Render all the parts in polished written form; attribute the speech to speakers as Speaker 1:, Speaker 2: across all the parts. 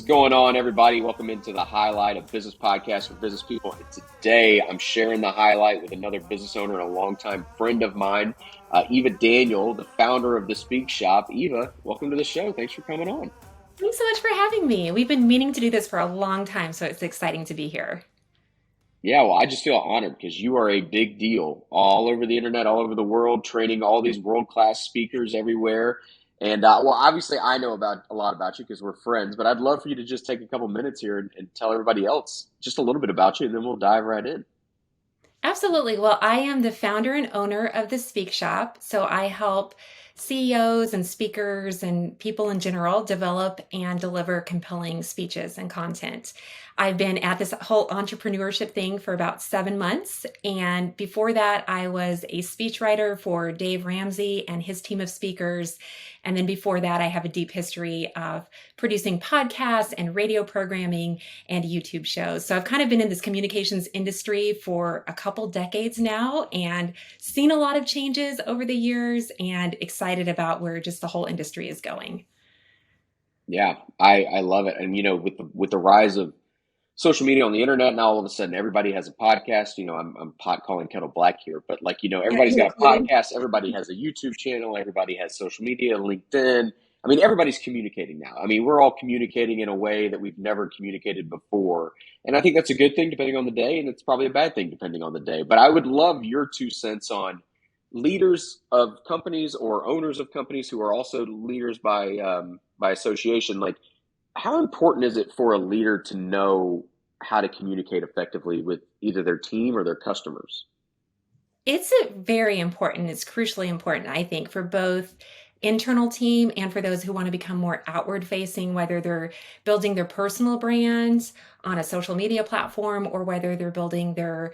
Speaker 1: going on, everybody? Welcome into the highlight of business podcast for business people. And today, I'm sharing the highlight with another business owner and a longtime friend of mine, Eva Daniel, the founder of the Speak Shop. Eva, welcome to the show. Thanks for coming on.
Speaker 2: Thanks so much for having me. We've been meaning to do this for a long time, so it's exciting to be here.
Speaker 1: Yeah, well, I just feel honored because you are a big deal all over the internet, all over the world, training all these world-class speakers everywhere. And well, obviously, I know about a lot about you because we're friends. But I'd love for you to just take a couple minutes here and tell everybody else just a little bit about you, and then we'll dive right in.
Speaker 2: Absolutely. Well, I am the founder and owner of the Speak Shop. So I help CEOs and speakers and people in general develop and deliver compelling speeches and content. I've been at this whole entrepreneurship thing for about 7 months. And before that, I was a speechwriter for Dave Ramsey and his team of speakers. And then before that, I have a deep history of producing podcasts and radio programming and YouTube shows. So I've kind of been in this communications industry for a couple decades now and seen a lot of changes over the years and excited about where just the whole industry is going.
Speaker 1: Yeah, I love it. And with the rise of social media on the internet, now all of a sudden everybody has a podcast. I'm pot calling kettle black here, but
Speaker 2: Yeah,
Speaker 1: everybody's
Speaker 2: you're
Speaker 1: got a
Speaker 2: included.
Speaker 1: podcast, everybody has a YouTube channel, everybody has social media, LinkedIn. I mean, everybody's communicating now. I mean, we're all communicating in a way that we've never communicated before. And I think that's a good thing depending on the day, and it's probably a bad thing depending on the day. But I would love your 2 cents on leaders of companies or owners of companies who are also leaders by association. Like, how important is it for a leader to know how to communicate effectively with either their team or their customers?
Speaker 2: It's very important. It's crucially important, I think, for both internal team and for those who want to become more outward facing, whether they're building their personal brands on a social media platform or whether they're building their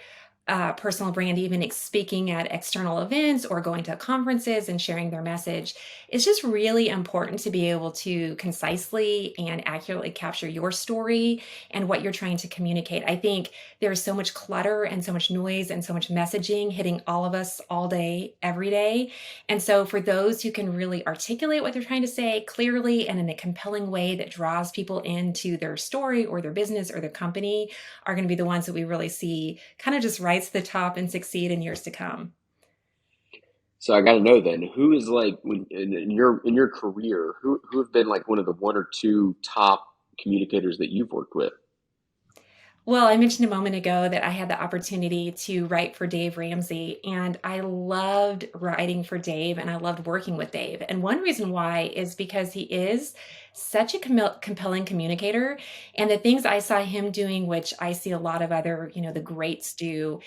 Speaker 2: personal brand, even speaking at external events or going to conferences and sharing their message. It's just really important to be able to concisely and accurately capture your story and what you're trying to communicate. I think there's so much clutter and so much noise and so much messaging hitting all of us all day, every day. And so, for those who can really articulate what they're trying to say clearly and in a compelling way that draws people into their story or their business or their company, are going to be the ones that we really see kind of just rise to the top and succeed in years to come.
Speaker 1: So I got to know then, who is like when in your career, who have been like one of the one or two top communicators that you've worked with?
Speaker 2: Well, I mentioned a moment ago that I had the opportunity to write for Dave Ramsey, and I loved writing for Dave and I loved working with Dave. And one reason why is because he is such a compelling communicator. And the things I saw him doing, which I see a lot of other, the greats do,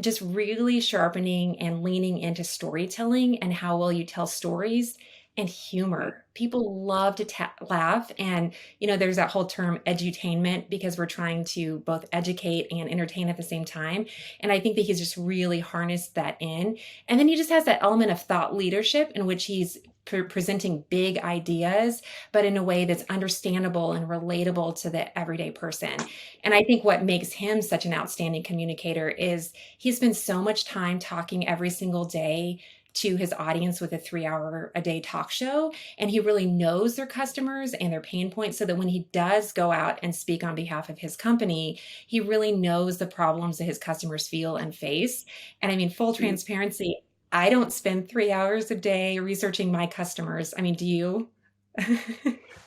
Speaker 2: just really sharpening and leaning into storytelling and how well you tell stories and humor. People love to laugh. And, there's that whole term edutainment because we're trying to both educate and entertain at the same time. And I think that he's just really harnessed that in. And then he just has that element of thought leadership in which he's presenting big ideas, but in a way that's understandable and relatable to the everyday person. And I think what makes him such an outstanding communicator is he spends so much time talking every single day to his audience with a 3 hour a day talk show. And he really knows their customers and their pain points so that when he does go out and speak on behalf of his company, he really knows the problems that his customers feel and face. And I mean, full
Speaker 1: Mm.
Speaker 2: transparency, I don't spend 3 hours a day researching my customers. I mean, do you?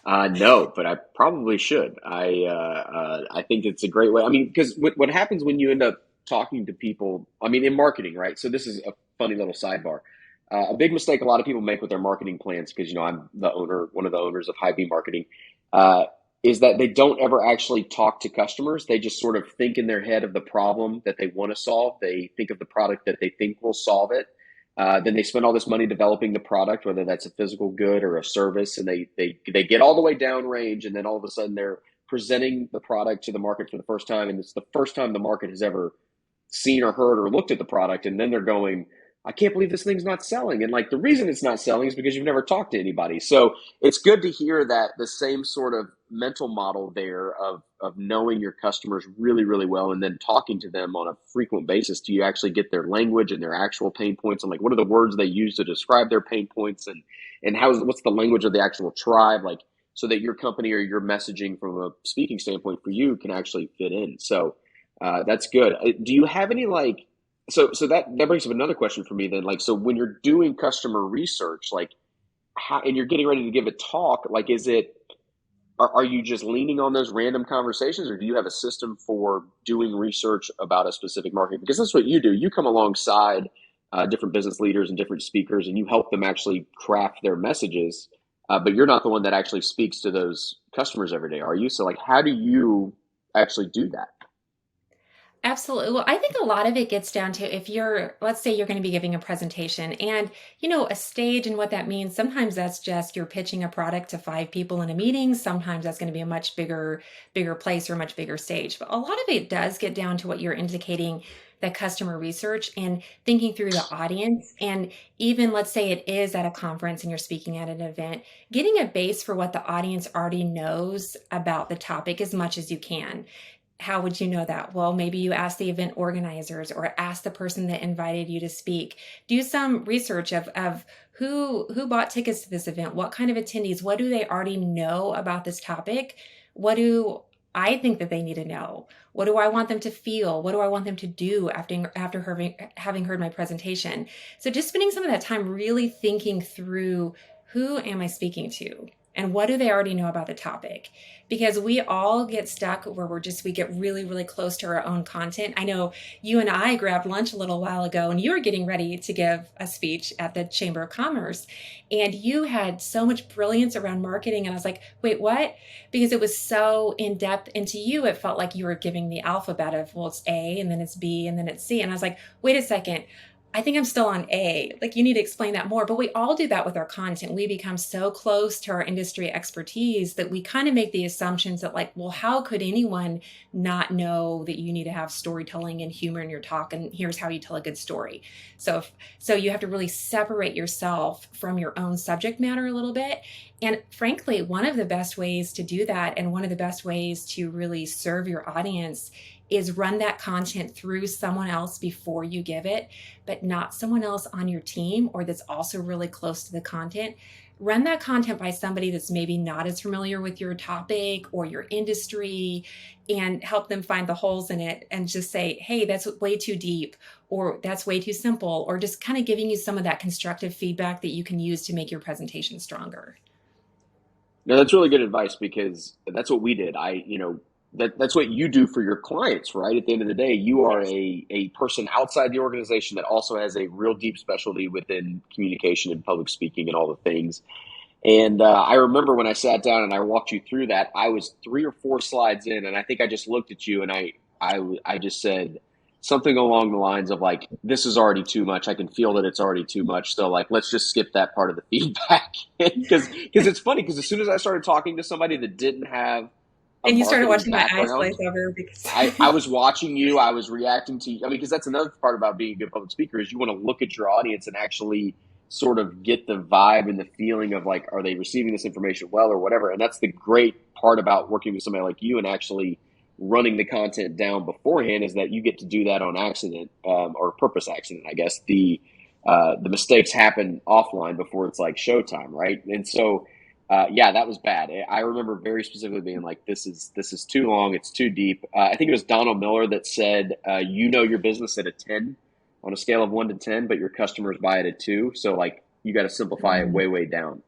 Speaker 1: No, but I probably should. I think it's a great way. I mean, because what happens when you end up talking to people? I mean, in marketing, right? So this is a funny little sidebar. A big mistake a lot of people make with their marketing plans, because I'm the owner, one of the owners of High V Marketing, uh, is that they don't ever actually talk to customers. They just sort of think in their head of the problem that they want to solve. They think of the product that they think will solve it. Then they spend all this money developing the product, whether that's a physical good or a service, and they get all the way downrange, and then all of a sudden they're presenting the product to the market for the first time, and it's the first time the market has ever seen or heard or looked at the product, and then they're going, I can't believe this thing's not selling. And like, the reason it's not selling is because you've never talked to anybody. So it's good to hear that the same sort of mental model there of knowing your customers really, really well and then talking to them on a frequent basis. Do you actually get their language and their actual pain points, and like what are the words they use to describe their pain points, and what's the language of the actual tribe? Like, so that your company or your messaging from a speaking standpoint for you can actually fit in. So that's good. Do you have any like so that brings up another question for me then, like, so when you're doing customer research, like how, and you're getting ready to give a talk, like is it are you just leaning on those random conversations, or do you have a system for doing research about a specific market? Because that's what you do. You come alongside different business leaders and different speakers, and you help them actually craft their messages. But you're not the one that actually speaks to those customers every day, are you? So, like, how do you actually do that?
Speaker 2: Absolutely. Well, I think a lot of it gets down to if you're, let's say you're going to be giving a presentation and, a stage and what that means. Sometimes that's just you're pitching a product to five people in a meeting. Sometimes that's going to be a much bigger place or much bigger stage. But a lot of it does get down to what you're indicating, the customer research and thinking through the audience. And even let's say it is at a conference and you're speaking at an event, getting a base for what the audience already knows about the topic as much as you can. How would you know that? Well, maybe you ask the event organizers or ask the person that invited you to speak. Do some research of who bought tickets to this event, what kind of attendees, what do they already know about this topic? What do I think that they need to know? What do I want them to feel? What do I want them to do after having heard my presentation? So just spending some of that time really thinking through who am I speaking to? And what do they already know about the topic? Because we all get stuck where we get really, really close to our own content. I know you and I grabbed lunch a little while ago and you were getting ready to give a speech at the Chamber of Commerce and you had so much brilliance around marketing. And I was like, wait, what? Because it was so in depth into you. It felt like you were giving the alphabet of, well, it's A and then it's B and then it's C. And I was like, wait a second. I think I'm still on A. Like, you need to explain that more. But we all do that with our content. We become so close to our industry expertise that we kind of make the assumptions that, like, well, how could anyone not know that you need to have storytelling and humor in your talk? And here's how you tell a good story. So you have to really separate yourself from your own subject matter a little bit. And frankly, one of the best ways to do that, and one of the best ways to really serve your audience, is run that content through someone else before you give it, but not someone else on your team or that's also really close to the content. Run that content by somebody that's maybe not as familiar with your topic or your industry and help them find the holes in it and just say, hey, that's way too deep or that's way too simple, or just kind of giving you some of that constructive feedback that you can use to make your presentation stronger.
Speaker 1: No, that's really good advice because that's what we did. That's what you do for your clients, right? At the end of the day, you are
Speaker 2: Yes.
Speaker 1: a person outside the organization that also has a real deep specialty within communication and public speaking and all the things. And I remember when I sat down and I walked you through that, I was three or four slides in, and I think I just looked at you and I just said something along the lines of like, "This is already too much. I can feel that it's already too much. So like, let's just skip that part of the feedback." Because it's funny because as soon as I started talking to somebody that didn't have a
Speaker 2: And you started
Speaker 1: marketing
Speaker 2: watching my eyes glaze
Speaker 1: background,
Speaker 2: over because
Speaker 1: I was watching you. I was reacting to you. I mean, because that's another part about being a good public speaker is you want to look at your audience and actually sort of get the vibe and the feeling of like, are they receiving this information well or whatever? And that's the great part about working with somebody like you and actually running the content down beforehand is that you get to do that on accident or purpose accident, I guess. The mistakes happen offline before it's like showtime, right? And so yeah, that was bad. I remember very specifically being like, "This is too long. It's too deep." I think it was Donald Miller that said, "You know your business at a 10 on a scale of 1 to 10, but your customers buy it at 2. So like, you got to simplify it way, way down."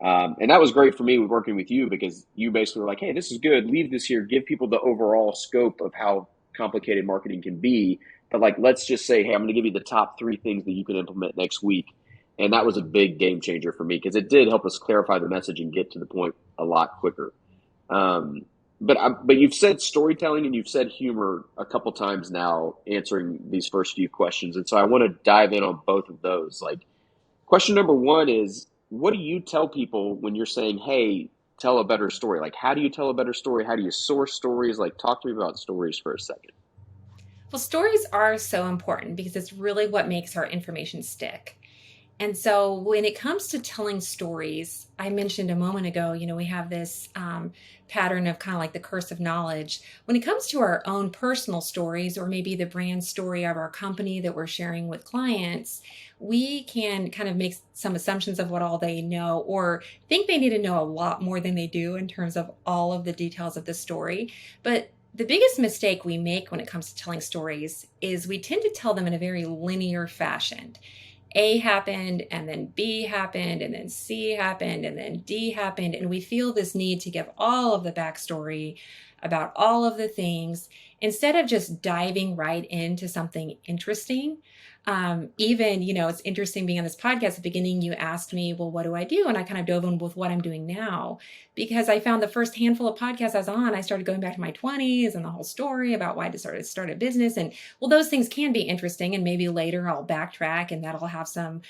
Speaker 1: And that was great for me with working with you because you basically were like, "Hey, this is good. Leave this here. Give people the overall scope of how complicated marketing can be. But like, let's just say, hey, I'm going to give you the top 3 things that you can implement next week." And that was a big game changer for me because it did help us clarify the message and get to the point a lot quicker. Um, but you've said storytelling and you've said humor a couple times now answering these first few questions, and so I want to dive in on both of those. Like, question number one is, what do you tell people when you're saying, "Hey, tell a better story"? Like, how do you tell a better story? How do you source stories? Like, talk to me about stories for a second.
Speaker 2: well, stories are so important because it's really what makes our information stick. And so when it comes to telling stories, I mentioned a moment ago, we have this pattern of kind of like the curse of knowledge. When it comes to our own personal stories, or maybe the brand story of our company that we're sharing with clients, we can kind of make some assumptions of what all they know, or think they need to know a lot more than they do in terms of all of the details of the story. But the biggest mistake we make when it comes to telling stories is we tend to tell them in a very linear fashion. A happened, and then B happened, and then C happened, and then D happened. And we feel this need to give all of the backstory about all of the things instead of just diving right into something interesting. Even, it's interesting being on this podcast. At the beginning, you asked me, well, what do I do? And I kind of dove in with what I'm doing now, because I found the first handful of podcasts I was on, I started going back to my 20s and the whole story about why I decided to start a business. And well, those things can be interesting, and maybe later I'll backtrack and that'll have some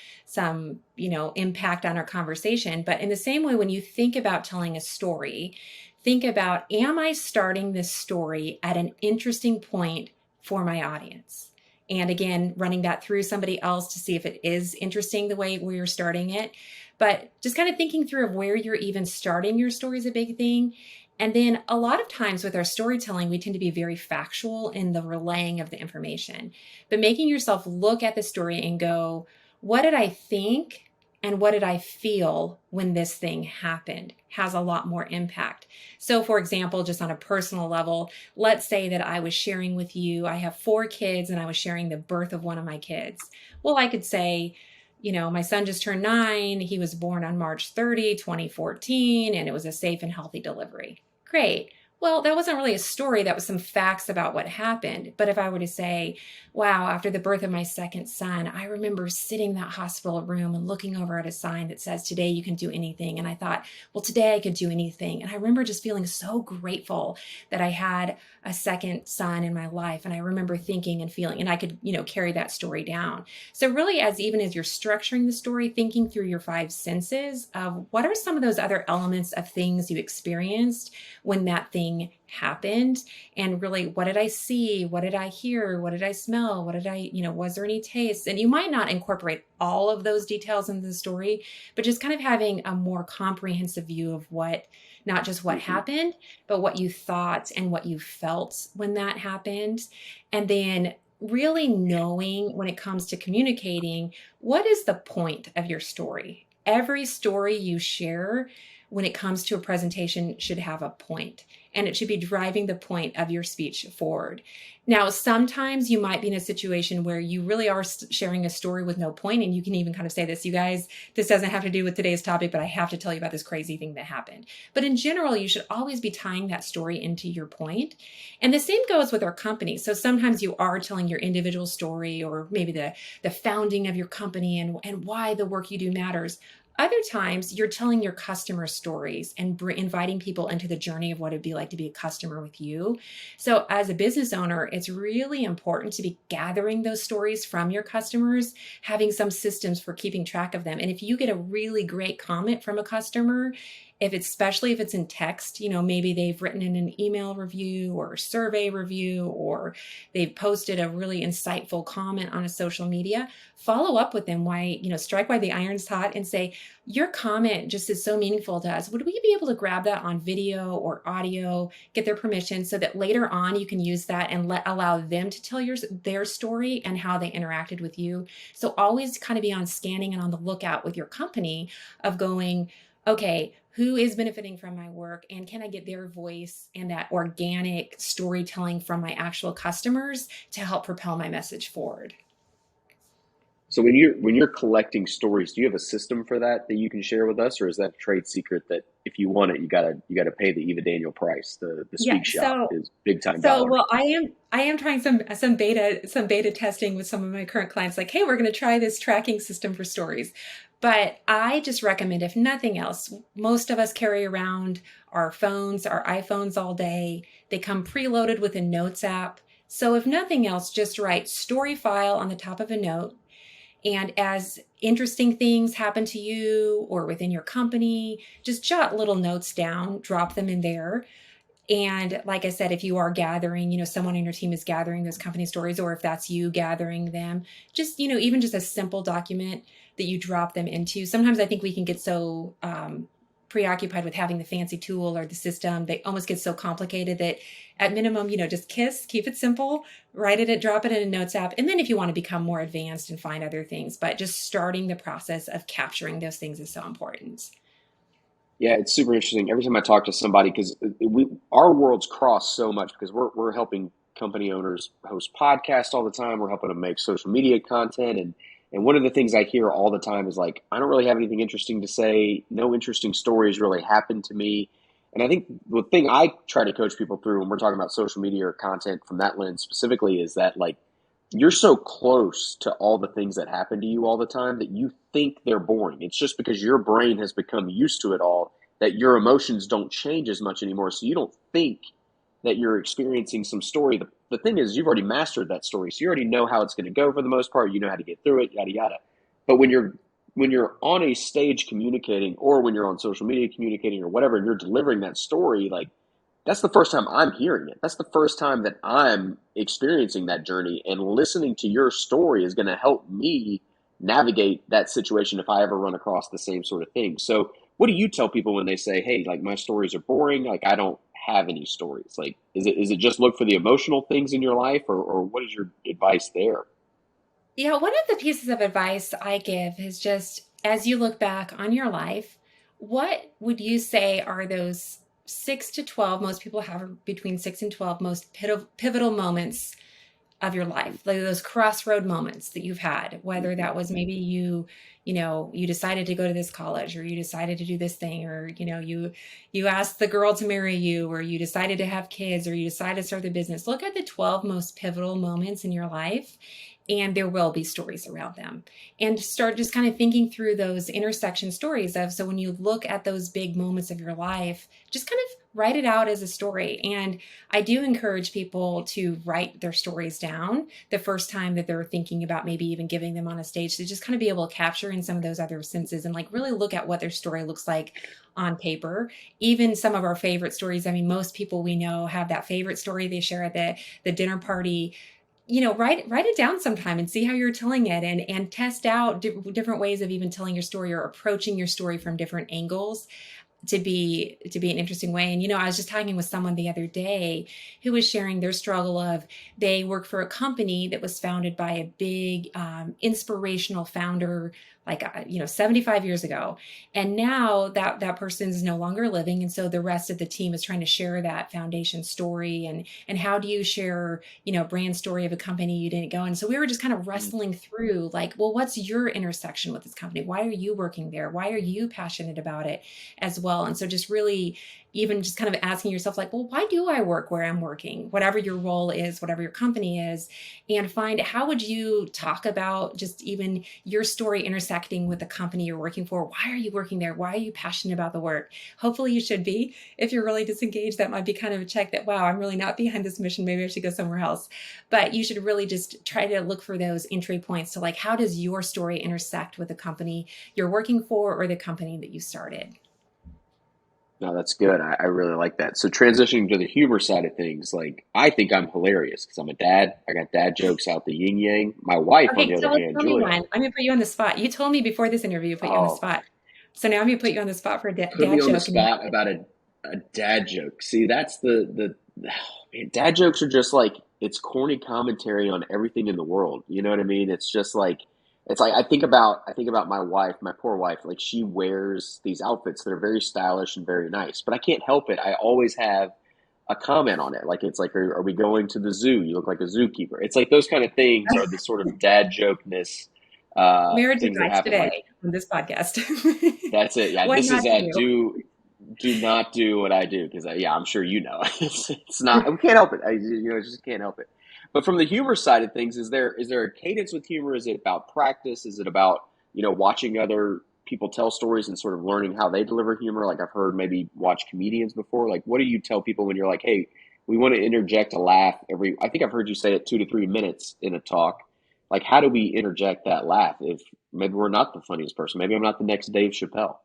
Speaker 2: impact on our conversation. But in the same way, when you think about telling a story, think about, am I starting this story at an interesting point for my audience? And again, running that through somebody else to see if it is interesting the way we're starting it. But just kind of thinking through of where you're even starting your story is a big thing. And then a lot of times with our storytelling, we tend to be very factual in the relaying of the information, but making yourself look at the story and go, what did I think? And what did I feel when this thing happened has a lot more impact. So, for example, just on a personal level, let's say that I was sharing with you, I have 4 kids and I was sharing the birth of one of my kids. Well, I could say, my son just turned 9. He was born on March 30, 2014, and it was a safe and healthy delivery. Great. Well, that wasn't really a story. That was some facts about what happened. But if I were to say, wow, after the birth of my second son, I remember sitting in that hospital room and looking over at a sign that says, today you can do anything. And I thought, well, today I could do anything. And I remember just feeling so grateful that I had a second son in my life. And I remember thinking and feeling, and I could, carry that story down. So really, even as you're structuring the story, thinking through your 5 senses of what are some of those other elements of things you experienced when that thing happened, and really, what did I see? What did I hear? What did I smell? What did I, was there any taste? And you might not incorporate all of those details into the story, but just kind of having a more comprehensive view of not just what
Speaker 1: Mm-hmm.
Speaker 2: happened, but what you thought and what you felt when that happened. And then really knowing, when it comes to communicating, what is the point of your story? Every story you share when it comes to a presentation should have a point, and it should be driving the point of your speech forward. Now, sometimes you might be in a situation where you really are sharing a story with no point, and you can even kind of say this, you guys, this doesn't have to do with today's topic, but I have to tell you about this crazy thing that happened. But in general, you should always be tying that story into your point. And the same goes with our company. So sometimes you are telling your individual story, or maybe the founding of your company, and why the work you do matters. Other times, you're telling your customer stories and inviting people into the journey of what it'd be like to be a customer with you. So, as a business owner, it's really important to be gathering those stories from your customers, having some systems for keeping track of them. And if you get a really great comment from a customer, especially if it's in text, maybe they've written in an email review or a survey review, or they've posted a really insightful comment on a social media, follow up with them. Strike while the iron's hot and say, your comment just is so meaningful to us. Would we be able to grab that on video or audio, get their permission, so that later on you can use that and allow them to tell their story and how they interacted with you. So always kind of be on scanning and on the lookout with your company of going, okay, who is benefiting from my work, and can I get their voice and that organic storytelling from my actual customers to help propel my message forward?
Speaker 1: So when you're collecting stories, do you have a system for that you can share with us, or is that a trade secret that if you want it, you gotta pay the Eva Daniel price? The
Speaker 2: Yeah.
Speaker 1: speak shop is big time
Speaker 2: So
Speaker 1: dollar.
Speaker 2: well, I am trying some beta testing with some of my current clients. Like, hey, we're going to try this tracking system for stories. But I just recommend, if nothing else, most of us carry around our phones, our iPhones all day. They come preloaded with a notes app. So if nothing else, just write story file on the top of a note. And as interesting things happen to you or within your company, just jot little notes down, drop them in there. And like I said, if you are gathering, someone in your team is gathering those company stories, or if that's you gathering them, just, even just a simple document that you drop them into. Sometimes I think we can get so preoccupied with having the fancy tool or the system that almost gets so complicated that at minimum, just kiss, keep it simple, write it, drop it in a notes app. And then if you want to become more advanced and find other things, but just starting the process of capturing those things is so important.
Speaker 1: Yeah, it's super interesting. Every time I talk to somebody, because we our worlds cross so much because we're helping company owners host podcasts all the time. We're helping them make social media content, and one of the things I hear all the time is like, I don't really have anything interesting to say. No interesting stories really happened to me. And I think the thing I try to coach people through when we're talking about social media or content from that lens specifically is that like you're so close to all the things that happen to you all the time that you think they're boring. It's just because your brain has become used to it all that your emotions don't change as much anymore. So you don't think that you're experiencing some story. The thing is, you've already mastered that story. So you already know how it's going to go for the most part. You know how to get through it, yada, yada. But when you're on a stage communicating or when you're on social media communicating or whatever, and you're delivering that story, like that's the first time I'm hearing it. That's the first time that I'm experiencing that journey, and listening to your story is going to help me navigate that situation if I ever run across the same sort of thing. So, what do you tell people when they say, "Hey, like my stories are boring, like I don't have any stories?" Like is it just look for the emotional things in your life, or what is your advice there?
Speaker 2: One of the pieces of advice I give is just as you look back on your life, what would you say are those 6 to 12? Most people have between 6 and 12 most pivotal moments of your life, like those crossroad moments that you've had, whether
Speaker 1: Mm-hmm.
Speaker 2: that was maybe you decided to go to this college, or you decided to do this thing, or you asked the girl to marry you, or you decided to have kids, or you decided to start the business. Look at the 12 most pivotal moments in your life, and there will be stories around them, and start just kind of thinking through those intersection stories of, so when you look at those big moments of your life, just kind of write it out as a story. And I do encourage people to write their stories down the first time that they're thinking about maybe even giving them on a stage, to just kind of be able to capture in some of those other senses and like really look at what their story looks like on paper. Even some of our favorite stories, I mean, most people we know have that favorite story they share at the dinner party. Write it down sometime and see how you're telling it, and test out different ways of even telling your story or approaching your story from different angles to be an interesting way. And I was just talking with someone the other day who was sharing their struggle of, they work for a company that was founded by a big inspirational founder, like 75 years ago, and now that person is no longer living, and so the rest of the team is trying to share that foundation story, and how do you share brand story of a company you didn't go. And so we were just kind of wrestling through, like, well, what's your intersection with this company? Why are you working there? Why are you passionate about it as well? And so just really even just kind of asking yourself, like, well, why do I work where I'm working, whatever your role is, whatever your company is, and find how would you talk about just even your story intersecting with the company you're working for. Why are you working there? Why are you passionate about the work? Hopefully you should be. If you're really disengaged, that might be kind of a check that, wow, I'm really not behind this mission, maybe I should go somewhere else. But you should really just try to look for those entry points to, like, how does your story intersect with the company you're working for or the company that you started?
Speaker 1: No, that's good. I really like that. So transitioning to the humor side of things, like I think I'm hilarious because I'm a dad. I got dad jokes out the yin yang. My wife, on
Speaker 2: Okay,
Speaker 1: the other
Speaker 2: tell
Speaker 1: hand,
Speaker 2: tell me
Speaker 1: Julia.
Speaker 2: one. I'm gonna put you on the spot. You told me before this interview, put you on the
Speaker 1: Oh,
Speaker 2: spot. So now I'm gonna put you on the spot for a
Speaker 1: put me
Speaker 2: dad
Speaker 1: on the
Speaker 2: joke, and you
Speaker 1: spot about a dad joke. See, that's oh, man, dad jokes are just like it's corny commentary on everything in the world. You know what I mean? It's like I think about my wife, my poor wife. Like she wears these outfits that are very stylish and very nice, but I can't help it. I always have a comment on it. Like it's like, are we going to the zoo? You look like a zookeeper. It's like those kind of things are the sort of dad jokeness
Speaker 2: marriage
Speaker 1: things that
Speaker 2: advice
Speaker 1: happen. Like
Speaker 2: today on this podcast.
Speaker 1: that's it. Yeah,
Speaker 2: What
Speaker 1: this is
Speaker 2: not to do.
Speaker 1: do not do what I do because yeah, I'm sure you know it's not we can't help it. Just can't help it. But from the humor side of things, is there a cadence with humor? Is it about practice? Is it about watching other people tell stories and sort of learning how they deliver humor? Like I've heard maybe watch comedians before. Like what do you tell people when you're like, hey, we want to interject a laugh every? I think I've heard you say it 2 to 3 minutes in a talk. Like how do we interject that laugh if maybe we're not the funniest person? Maybe I'm not the next Dave Chappelle.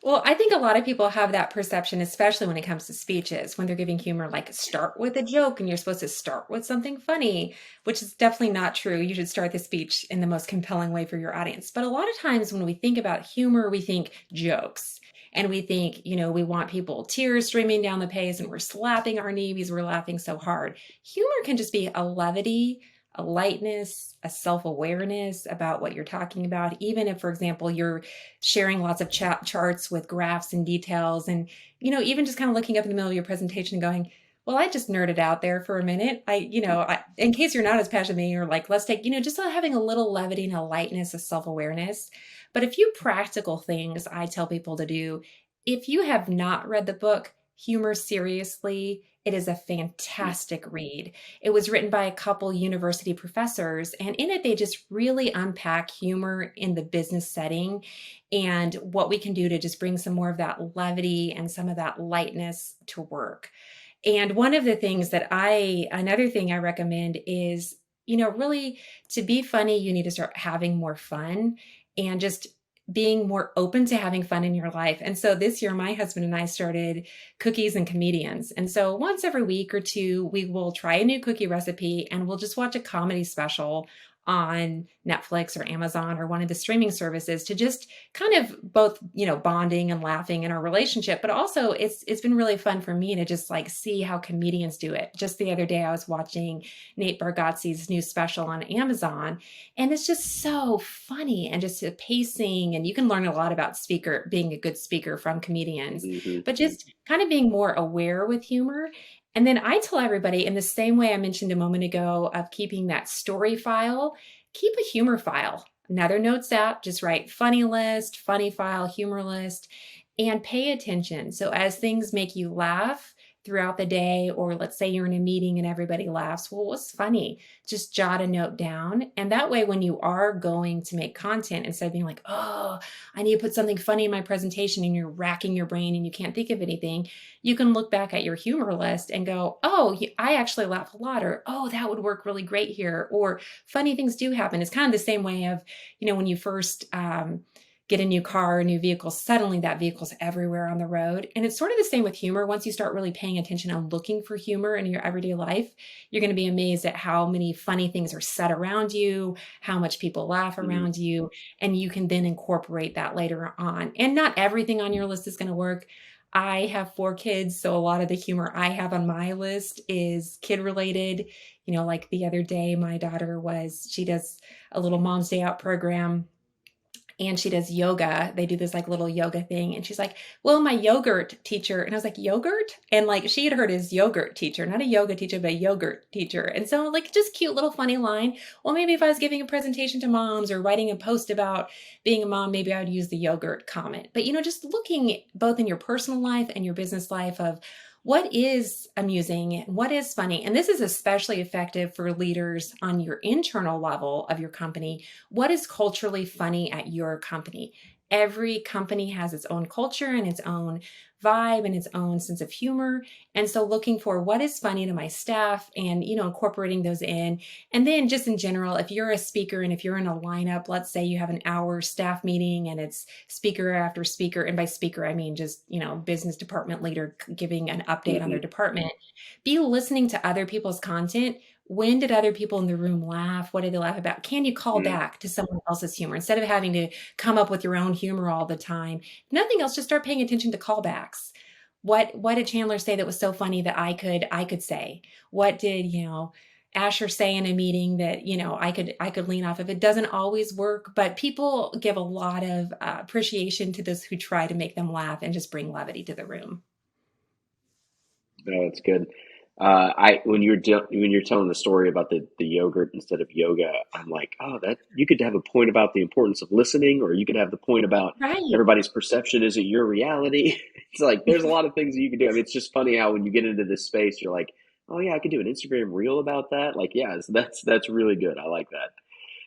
Speaker 2: Well, I think a lot of people have that perception, especially when it comes to speeches, when they're giving humor, like start with a joke and you're supposed to start with something funny, which is definitely not true. You should start the speech in the most compelling way for your audience. But a lot of times when we think about humor, we think jokes. And we think, we want people tears streaming down the face and we're slapping our knee because we're laughing so hard. Humor can just be a levity, a lightness, a self awareness about what you're talking about. Even if, for example, you're sharing lots of charts with graphs and details and even just kind of looking up in the middle of your presentation and going, well, I just nerded out there for a minute. In case you're not as passionate as me, or like, let's take, just having a little levity and a lightness, a self-awareness. But a few practical things I tell people to do. If you have not read the book Humor Seriously, it is a fantastic read. It was written by a couple university professors, and in it, they just really unpack humor in the business setting and what we can do to just bring some more of that levity and some of that lightness to work. And one of the things another thing I recommend is, really to be funny, you need to start having more fun and just being more open to having fun in your life. And so this year, my husband and I started cookies and comedians. And so once every week or two, we will try a new cookie recipe and we'll just watch a comedy special on Netflix or Amazon or one of the streaming services to just kind of both, bonding and laughing in our relationship. But also it's been really fun for me to just like see how comedians do it. Just the other day I was watching Nate Bargatze's new special on Amazon, and it's just so funny and just the pacing, and you can learn a lot about being a good speaker from comedians,
Speaker 1: Hmm.
Speaker 2: but just kind of being more aware with humor. And then I tell everybody, in the same way I mentioned a moment ago of keeping that story file, keep a humor file. Another notes app, just write funny list, funny file, humor list, and pay attention. So as things make you laugh throughout the day, or let's say you're in a meeting and everybody laughs, well, what's funny? Just jot a note down. And that way, when you are going to make content, instead of being like, oh, I need to put something funny in my presentation and you're racking your brain and you can't think of anything, you can look back at your humor list and go, oh, I actually laugh a lot, or oh, that would work really great here, or funny things do happen. It's kind of the same way of, when you first get a new car, a new vehicle, suddenly that vehicle's everywhere on the road. And it's sort of the same with humor. Once you start really paying attention and looking for humor in your everyday life, you're going to be amazed at how many funny things are said around you, how much people laugh
Speaker 1: Hmm.
Speaker 2: around you, and you can then incorporate that later on. And not everything on your list is going to work. I have 4 kids, so a lot of the humor I have on my list is kid related. Like the other day, my daughter she does a little mom's day out program and she does yoga. They do this like little yoga thing. And she's like, well, my yogurt teacher. And I was like, yogurt? And like she had heard his yogurt teacher, not a yoga teacher, but a yogurt teacher. And so like just cute little funny line. Well, maybe if I was giving a presentation to moms or writing a post about being a mom, maybe I would use the yogurt comment. But just looking both in your personal life and your business life of what is amusing, what is funny. And this is especially effective for leaders on your internal level of your company. What is culturally funny at your company? Every company has its own culture and its own vibe and its own sense of humor. And so looking for what is funny to my staff and, incorporating those in. And then just in general, if you're a speaker and if you're in a lineup, let's say you have an hour staff meeting and it's speaker after speaker. And by speaker, I mean just, business department leader giving an update on their
Speaker 1: Hmm.
Speaker 2: department. Be listening to other people's content. When did other people in the room laugh? What did they laugh about? Can you call
Speaker 1: Hmm.
Speaker 2: back to someone else's humor instead of having to come up with your own humor all the time? If nothing else, just start paying attention to callbacks. What did Chandler say that was so funny that I could say? What did, Asher say in a meeting that, I could lean off of? It doesn't always work, but people give a lot of appreciation to those who try to make them laugh and just bring levity to the room.
Speaker 1: No, that's good. I when you're telling the story about the yogurt instead of yoga, I'm like, oh, that you could have a point about the importance of listening, or you could have the point about
Speaker 2: Right.
Speaker 1: everybody's perception isn't your reality. It's like there's a lot of things that you can do. I mean, it's just funny how when you get into this space, you're like, oh yeah, I could do an Instagram reel about that. Like, yeah, so that's really good. I like that.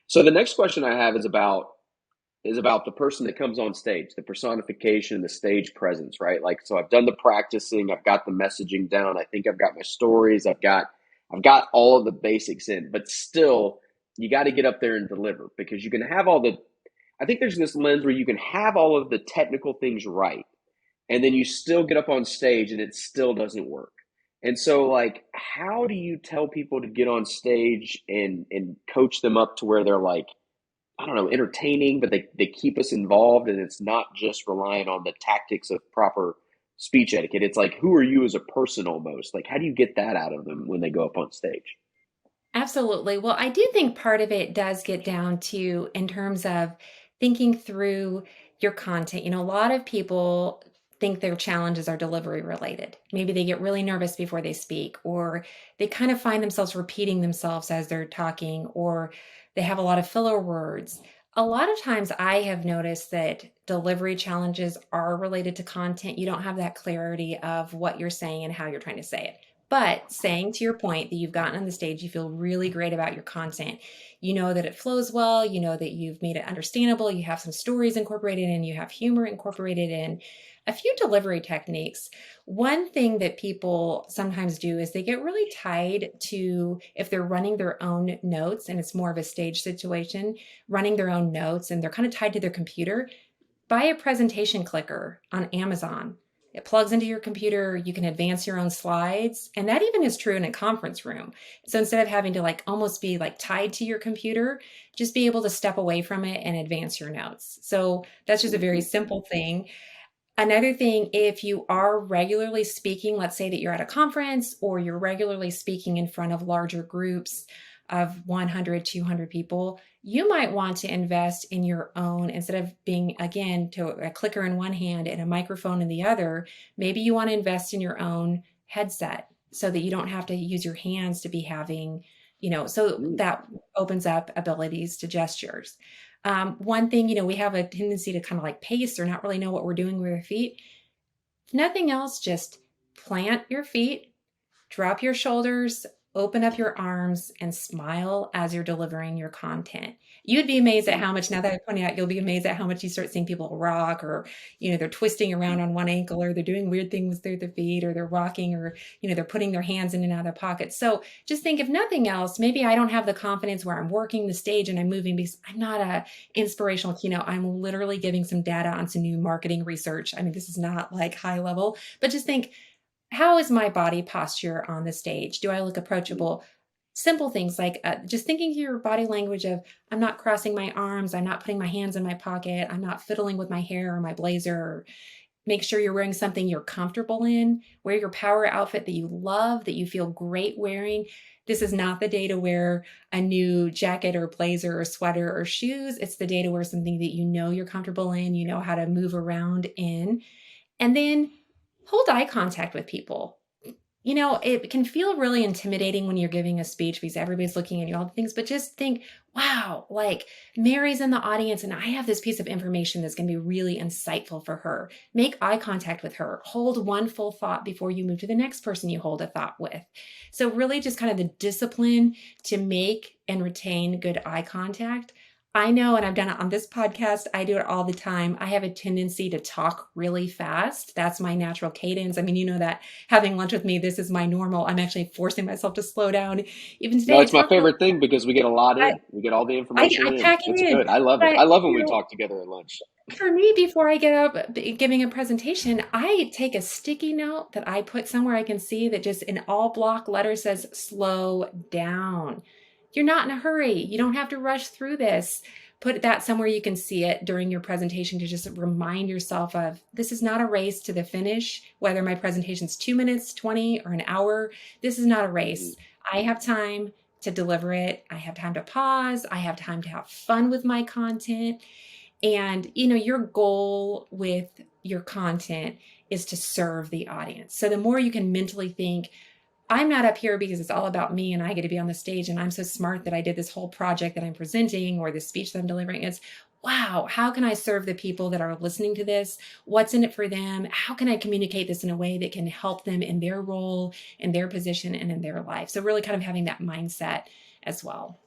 Speaker 1: So the next question I have is about the person that comes on stage, the personification, the stage presence, right? Like, so I've done the practicing, I've got the messaging down, I think I've got my stories, I've got all of the basics in, but still, you got to get up there and deliver because you can have all the. I think there's this lens where you can have all of the technical things right, and then you still get up on stage and it still doesn't work. And so, like, how do you tell people to get on stage and coach them up to where they're like, I don't know, entertaining, but they keep us involved, and it's not just relying on the tactics of proper speech etiquette. It's like, who are you as a person almost? Like, how do you get that out of them when they go up on stage?
Speaker 2: Absolutely. Well, I do think part of it does get down to in terms of thinking through your content. A lot of people think their challenges are delivery related. Maybe they get really nervous before they speak, or they kind of find themselves repeating themselves as they're talking, or they have a lot of filler words. A lot of times I have noticed that delivery challenges are related to content. You don't have that clarity of what you're saying and how you're trying to say it. But saying to your point that you've gotten on the stage, you feel really great about your content. You know that it flows well. You know that you've made it understandable. You have some stories incorporated in, you have humor incorporated in, a few delivery techniques. One thing that people sometimes do is they get really tied to if they're running their own notes and it's more of a stage situation, running their own notes and they're kind of tied to their computer. Buy a presentation clicker on Amazon. It plugs into your computer. You can advance your own slides. And that even is true in a conference room. So instead of having to like almost be like tied to your computer, just be able to step away from it and advance your notes. So that's just a very
Speaker 1: Mhm.
Speaker 2: simple thing. Another thing, if you are regularly speaking, let's say that you're at a conference or you're regularly speaking in front of larger groups of 100, 200 people, you might want to invest in your own, instead of being, again, to a clicker in one hand and a microphone in the other, maybe you want to invest in your own headset so that you don't have to use your hands to be having, so
Speaker 1: Mm.
Speaker 2: that opens up abilities to gestures. One thing, we have a tendency to kind of like pace or not really know what we're doing with our feet. If nothing else, just plant your feet, drop your shoulders, open up your arms, and smile as you're delivering your content. You'd be amazed at
Speaker 1: Mm.
Speaker 2: how much, now that I point out, you'll be amazed at how much you start seeing people rock, or, they're twisting around on one ankle, or they're doing weird things through their feet, or they're rocking, or, they're putting their hands in and out of their pockets. So just think, if nothing else, maybe I don't have the confidence where I'm working the stage and I'm moving because I'm not a inspirational keynote. I'm literally giving some data on some new marketing research. I mean, this is not like high level, but just think, how is my body posture on the stage? Do I look
Speaker 1: Mm.
Speaker 2: approachable? Simple things like just thinking through your body language of, I'm not crossing my arms, I'm not putting my hands in my pocket, I'm not fiddling with my hair or my blazer. Or make sure you're wearing something you're comfortable in. Wear your power outfit that you love, that you feel great wearing. This is not the day to wear a new jacket or blazer or sweater or shoes. It's the day to wear something that you know you're comfortable in, you know how to move around in. And then hold eye contact with people. It can feel really intimidating when you're giving a speech because everybody's looking at you, all the things, but just think, wow, like Mary's in the audience and I have this piece of information that's going to be really insightful for her. Make eye contact with her. Hold one full thought before you move to the next person you hold a thought with. So, really, just kind of the discipline to make and retain good eye contact. I know, and I've done it on this podcast. I do it all the time. I have a tendency to talk really fast. That's my natural cadence. I mean, you know that having lunch with me, this is my normal. I'm actually forcing myself to slow down. Even
Speaker 1: No,
Speaker 2: today, I
Speaker 1: it's my
Speaker 2: talk really
Speaker 1: favorite thing because we get a lot
Speaker 2: I,
Speaker 1: in. We get all the information
Speaker 2: I
Speaker 1: in.
Speaker 2: pack it
Speaker 1: It's
Speaker 2: in.
Speaker 1: good. I love it.
Speaker 2: But
Speaker 1: I love when we talk together at lunch.
Speaker 2: for me, before I get up giving a presentation, I take a sticky note that I put somewhere I can see that just in all block letters says slow down. You're not in a hurry. You don't have to rush through this. Put that somewhere you can see it during your presentation to just remind yourself of, this is not a race to the finish, whether my presentation's 2 minutes, 20, or an hour. This is not a
Speaker 1: Mhm.
Speaker 2: race. I have time to deliver it. I have time to pause. I have time to have fun with my content. And, your goal with your content is to serve the audience. So the more you can mentally think, I'm not up here because it's all about me and I get to be on the stage and I'm so smart that I did this whole project that I'm presenting or the speech that I'm delivering. It's, wow, how can I serve the people that are listening to this? What's in it for them? How can I communicate this in a way that can help them in their role, in their position, and in their life? So really kind of having that mindset as well.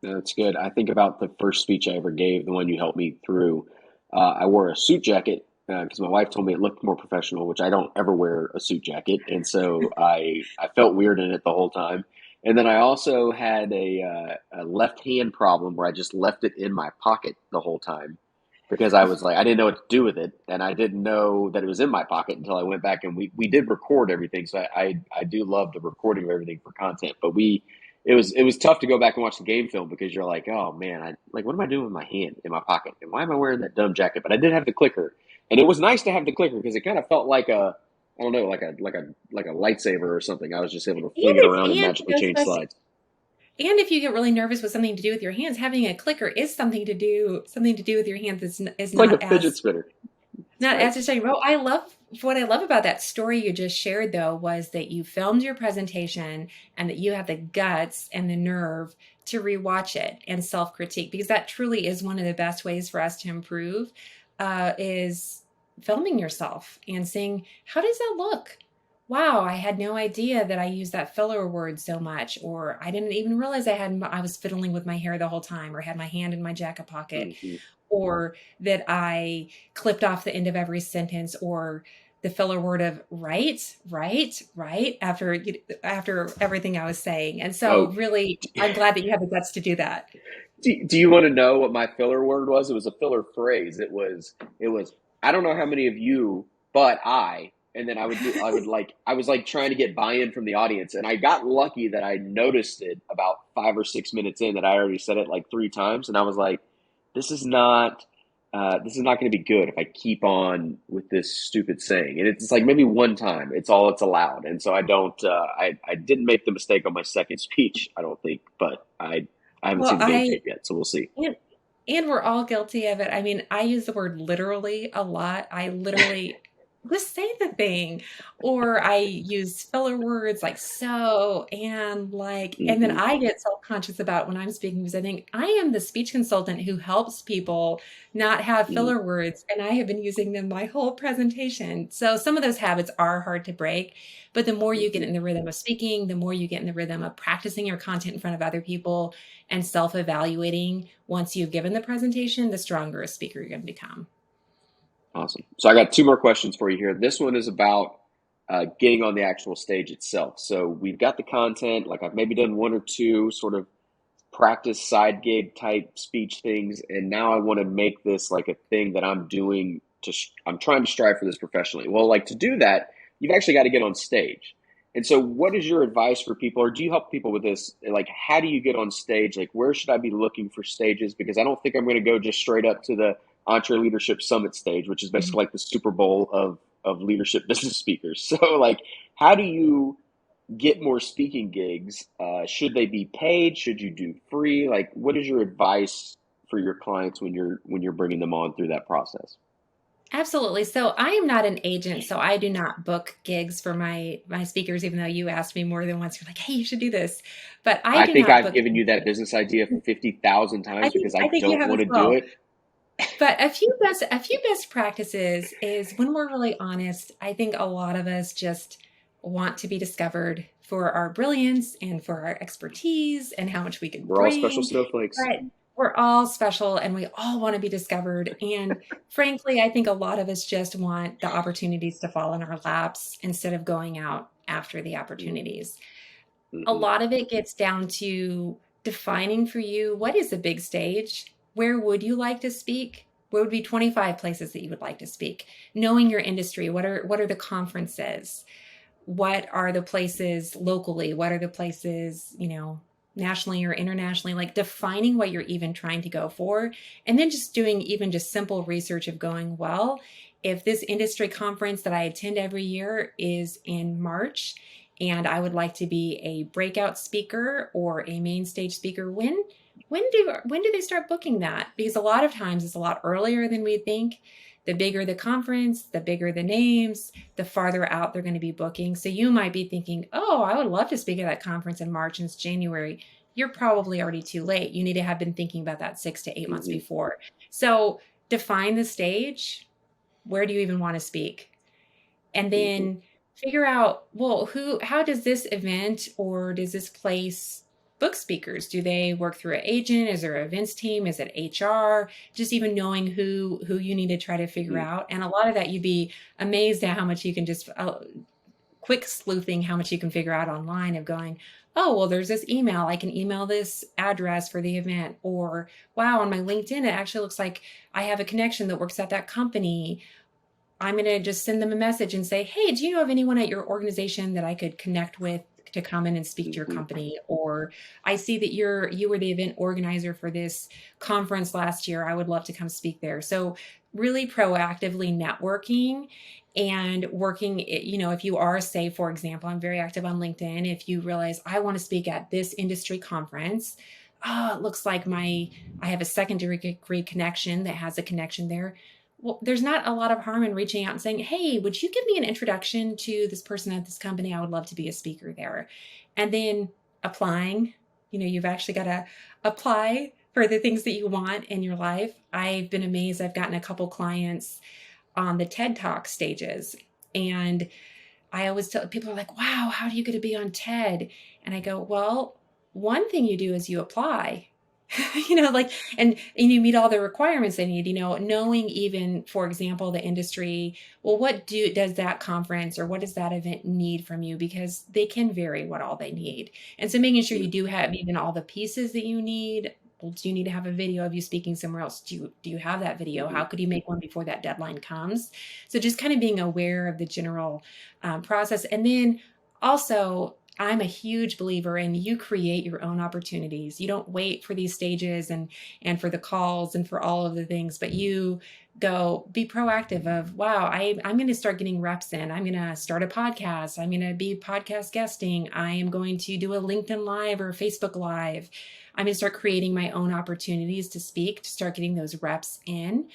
Speaker 1: That's good. I think about the first speech I ever gave, the one you helped me through. I wore a suit jacket because my wife told me it looked more professional, which I don't ever wear a suit jacket, and so I felt weird in it the whole time. And then I also had a left hand problem where I just left it in my pocket the whole time. because I was like, I didn't know what to do with it, and I didn't know that it was in my pocket until I went back and we did record everything. So I do love the recording of everything for content, but it was tough to go back and watch the game film because you're like, oh man, I like what am I doing with my hand in my pocket, and why am I wearing that dumb jacket? But I did have the clicker, and it was nice to have the clicker because it kind of felt like a I don't know, like a lightsaber or something. I was just able to fling it around and
Speaker 2: And
Speaker 1: magically change slides.
Speaker 2: and if you get really nervous with something to do with your hands, having a clicker is something to do with your hands is
Speaker 1: It's like a fidget spinner. It's
Speaker 2: not as
Speaker 1: nice.
Speaker 2: distracting. Oh, what I love about that story you just shared though was that you filmed your presentation and that you have the guts and the nerve to rewatch it and self-critique, because that truly is one of the best ways for us to improve, is filming yourself and saying, how does that look? Wow, I had no idea that I used that filler word so much, or I didn't even realize I was fiddling with my hair the whole time, or had my hand in my jacket pocket,
Speaker 1: Hmm.
Speaker 2: or that I clipped off the end of every sentence, or the filler word of right, right, right after everything I was saying. And so
Speaker 1: Oh,
Speaker 2: really, I'm glad that you had the guts to do that.
Speaker 1: do you want to know what my filler word was? It was a filler phrase. It was I don't know how many of you, but and then I was like trying to get buy-in from the audience, and I got lucky that I noticed it about 5 or 6 minutes in that I already said it like 3 times, and I was like, this is not this is not going to be good if I keep on with this stupid saying. And it's like maybe one time, it's all it's allowed, and so I don't I didn't make the mistake on my second speech, I don't think, but I haven't
Speaker 2: Well,
Speaker 1: seen the game tape yet, so we'll see.
Speaker 2: and, and we're all guilty of it. I mean, I use the word literally a lot. I literally just say the thing, or I use filler words like so and like, and then
Speaker 1: Hmm.
Speaker 2: I get self-conscious about when I'm speaking because I think I am the speech consultant who helps people not have
Speaker 1: Hmm.
Speaker 2: filler words, and I have been using them my whole presentation. So some of those habits are hard to break, but the more you get
Speaker 1: Hmm.
Speaker 2: in the rhythm of speaking, the more you get in the rhythm of practicing your content in front of other people and self-evaluating once you've given the presentation, the stronger a speaker you're going to become.
Speaker 1: Awesome. So I got two more questions for you here. This one is about getting on the actual stage itself. So we've got the content, like I've maybe done one or two sort of practice side gig type speech things, and now I want to make this like a thing that I'm doing I'm trying to strive for this professionally. Well, like to do that, you've actually got to get on stage. And so what is your advice for people, or do you help people with this? Like, how do you get on stage? Like, where should I be looking for stages? Because I don't think I'm going to go just straight up to the Entre Leadership Summit stage, which is basically like the Super Bowl of leadership business speakers. So, like, how do you get more speaking gigs? Should they be paid? Should you do free? Like, what is your advice for your clients when you're bringing them on through that process?
Speaker 2: Absolutely. So I am not an agent, so I do not book gigs for my speakers, even though you asked me more than once. You're like, hey, you should do this. But I
Speaker 1: I
Speaker 2: do
Speaker 1: think
Speaker 2: not
Speaker 1: I've
Speaker 2: book
Speaker 1: given
Speaker 2: gigs.
Speaker 1: you that business idea 50,000 times because
Speaker 2: I
Speaker 1: I
Speaker 2: think you
Speaker 1: don't
Speaker 2: have
Speaker 1: want
Speaker 2: as
Speaker 1: to do
Speaker 2: well.
Speaker 1: it.
Speaker 2: But a few best practices is when we're really honest, I think a lot of us just want to be discovered for our brilliance and for our expertise and how much we can
Speaker 1: We're all special
Speaker 2: bring.
Speaker 1: snowflakes.
Speaker 2: But we're all special and we all want to be discovered. And frankly, I think a lot of us just want the opportunities to fall in our laps instead of going out after the opportunities. A
Speaker 1: Mm-hmm.
Speaker 2: lot of it gets down to defining for you, what is a big stage? Where would you like to speak? What would be 25 places that you would like to speak? Knowing your industry, what are the conferences? What are the places locally? What are the places, nationally or internationally? Like defining what you're even trying to go for, and then just doing even just simple research of going, well, if this industry conference that I attend every year is in March and I would like to be a breakout speaker or a main stage speaker, when do they start booking that? Because a lot of times it's a lot earlier than we think. The bigger the conference, the bigger the names, the farther out they're going to be booking. So you might be thinking, oh, I would love to speak at that conference in March and it's January. You're probably already too late. You need to have been thinking about that 6 to 8 months
Speaker 1: Mm-hmm.
Speaker 2: before. So define the stage. Where do you even want to speak? And
Speaker 1: Mm-hmm.
Speaker 2: then figure out, well, how does this event or does this place book speakers? Do they work through an agent? Is there an events team? Is it HR? Just even knowing who you need to try to figure
Speaker 1: Mm-hmm.
Speaker 2: out. And a lot of that, you'd be amazed at how much you can just quick sleuthing how much you can figure out online of going, oh, well, there's this email. I can email this address for the event. Or, wow, on my LinkedIn, it actually looks like I have a connection that works at that company. I'm going to just send them a message and say, hey, do you know of anyone at your organization that I could connect with to come in and speak to your
Speaker 1: Hmm.
Speaker 2: company? Or I see that you were the event organizer for this conference last year. I would love to come speak there. So really proactively networking and working, if you are, say, for example, I'm very active on LinkedIn. If you realize I want to speak at this industry conference, it looks like I have a secondary degree connection that has a connection there. Well, there's not a lot of harm in reaching out and saying, hey, would you give me an introduction to this person at this company? I would love to be a speaker there. And then applying, you've actually got to apply for the things that you want in your life. I've been amazed. I've gotten a couple clients on the TED Talk stages. And I always tell people are like, wow, how do you get to be on TED? And I go, well, one thing you do is you apply. Like, and you meet all the requirements they need, knowing even, for example, the industry, well, does that conference or what does that event need from you? Because they can vary what all they need. And so making sure you do have even all the pieces that you need. Well, do you need to have a video of you speaking somewhere else? Do you have that video?
Speaker 1: Hmm.
Speaker 2: How could you make one before that deadline comes? So just kind of being aware of the general process. And then also, I'm a huge believer in you create your own opportunities. You don't wait for these stages and for the calls and for all of the things, but you go be proactive of, wow, I'm going to start getting reps in. I'm going to start a podcast. I'm going to be podcast guesting. I am going to do a LinkedIn Live or a Facebook Live. I'm going to start creating my own opportunities to speak, to start getting those reps in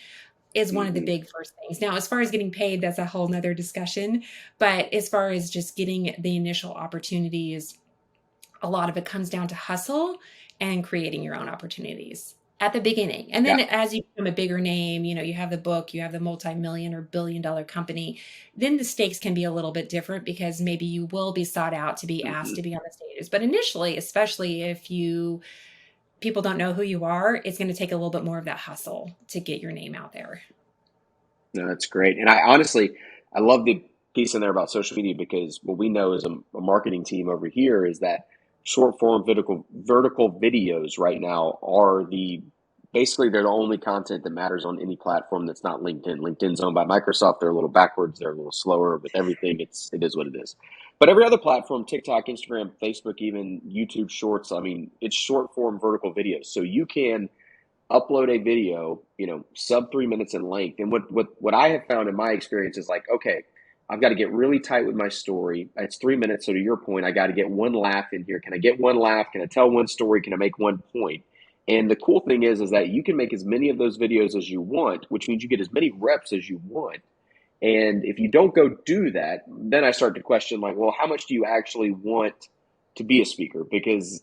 Speaker 2: is one of the
Speaker 1: Hmm.
Speaker 2: big first things. Now, as far as getting paid, that's a whole nother discussion. But as far as just getting the initial opportunities, a lot of it comes down to hustle and creating your own opportunities at the beginning. And then
Speaker 1: Yeah.
Speaker 2: as you become a bigger name, you have the book, you have the multi-million or billion-dollar company, then the stakes can be a little bit different because maybe you will be sought out to be asked
Speaker 1: Hmm.
Speaker 2: to be on the stages. But initially, especially if people don't know who you are, it's going to take a little bit more of that hustle to get your name out there.
Speaker 1: No, that's great. And I honestly, I love the piece in there about social media because what we know as a marketing team over here is that short form vertical videos right now are basically they're the only content that matters on any platform that's not LinkedIn. LinkedIn's owned by Microsoft. They're a little backwards. They're a little slower with everything. It is what it is. But every other platform, TikTok, Instagram, Facebook, even YouTube Shorts, I mean, it's short form vertical videos. So you can upload a video, sub 3 minutes in length. And what I have found in my experience is like, okay, I've got to get really tight with my story. It's 3 minutes. So to your point, I got to get one laugh in here. Can I get one laugh? Can I tell one story? Can I make one point? And the cool thing is that you can make as many of those videos as you want, which means you get as many reps as you want. And if you don't go do that, then I start to question like, well, how much do you actually want to be a speaker? Because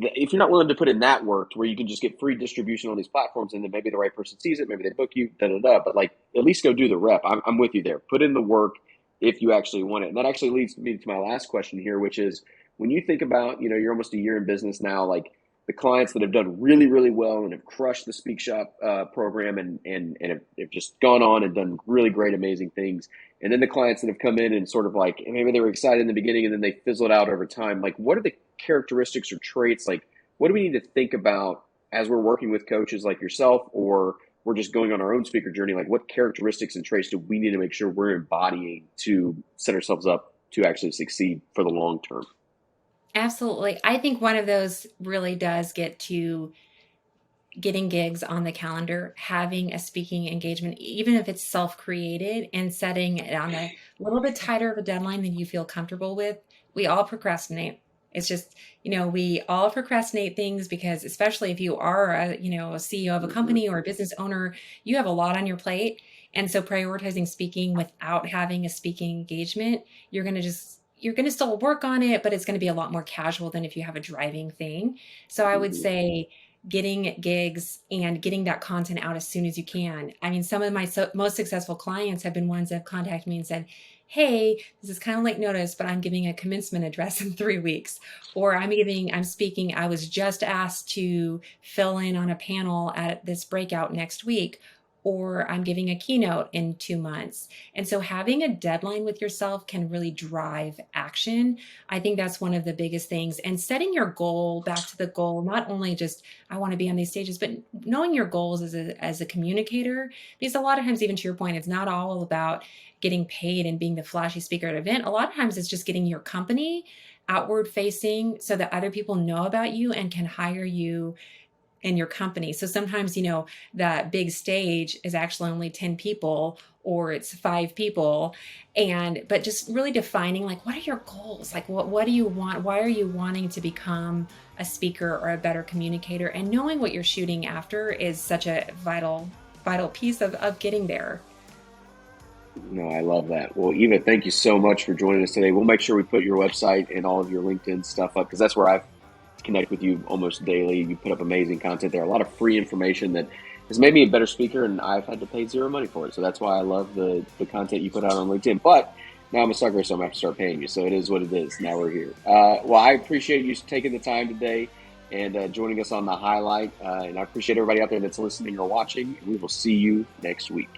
Speaker 1: if you're not willing to put in that work to where you can just get free distribution on these platforms and then maybe the right person sees it, maybe they book you, da da da. But like, at least go do the rep. I'm with you there. Put in the work if you actually want it. And that actually leads me to my last question here, which is when you think about, you're almost a year in business now, like the clients that have done really, really well and have crushed the Speak Shop program and have just gone on and done really great, amazing things. And then the clients that have come in and sort of like, maybe they were excited in the beginning and then they fizzled out over time. Like, what are the characteristics or traits? Like, what do we need to think about as we're working with coaches like yourself, or we're just going on our own speaker journey? Like, what characteristics and traits do we need to make sure we're embodying to set ourselves up to actually succeed for the long term?
Speaker 2: Absolutely. I think one of those really does get to getting gigs on the calendar, having a speaking engagement, even if it's self-created, and setting it on a little bit tighter of a deadline than you feel comfortable with. We all procrastinate. It's just, we all procrastinate things because especially if you are a CEO of a
Speaker 1: Mm-hmm.
Speaker 2: company or a business owner, you have a lot on your plate. And so prioritizing speaking without having a speaking engagement, you're going to still work on it, but it's going to be a lot more casual than if you have a driving thing. So I would
Speaker 1: Mm-hmm.
Speaker 2: say getting gigs and getting that content out as soon as you can. I mean, some of my most successful clients have been ones that have contacted me and said, hey, this is kind of late notice, but I'm giving a commencement address in 3 weeks. Or I'm speaking, I was just asked to fill in on a panel at this breakout next week. or I'm giving a keynote in 2 months. And so having a deadline with yourself can really drive action. I think that's one of the biggest things. And setting your goal, back to the goal, not only just I want to be on these stages, but knowing your goals as a communicator, because a lot of times, even to your point, it's not all about getting paid and being the flashy speaker at an event. A lot of times it's just getting your company outward facing so that other people know about you and can hire you in your company. So sometimes, that big stage is actually only 10 people or it's 5 people. But just really defining, like, what are your goals? Like, what do you want? Why are you wanting to become a speaker or a better communicator? And knowing what you're shooting after is such a vital piece of getting there.
Speaker 1: No, I love that. Well, Eva, thank you so much for joining us today. We'll make sure we put your website and all of your LinkedIn stuff up because that's where I've connect with you almost daily. You put up amazing content there, a lot of free information that has made me a better speaker, and I've had to pay zero money for it. So that's why I love the content you put out on LinkedIn. But now I'm a sucker, so I'm going to have to start paying you. So it is what it is. Now we're here. Well, I appreciate you taking the time today and joining us on the highlight. And I appreciate everybody out there that's listening or watching. We will see you next week.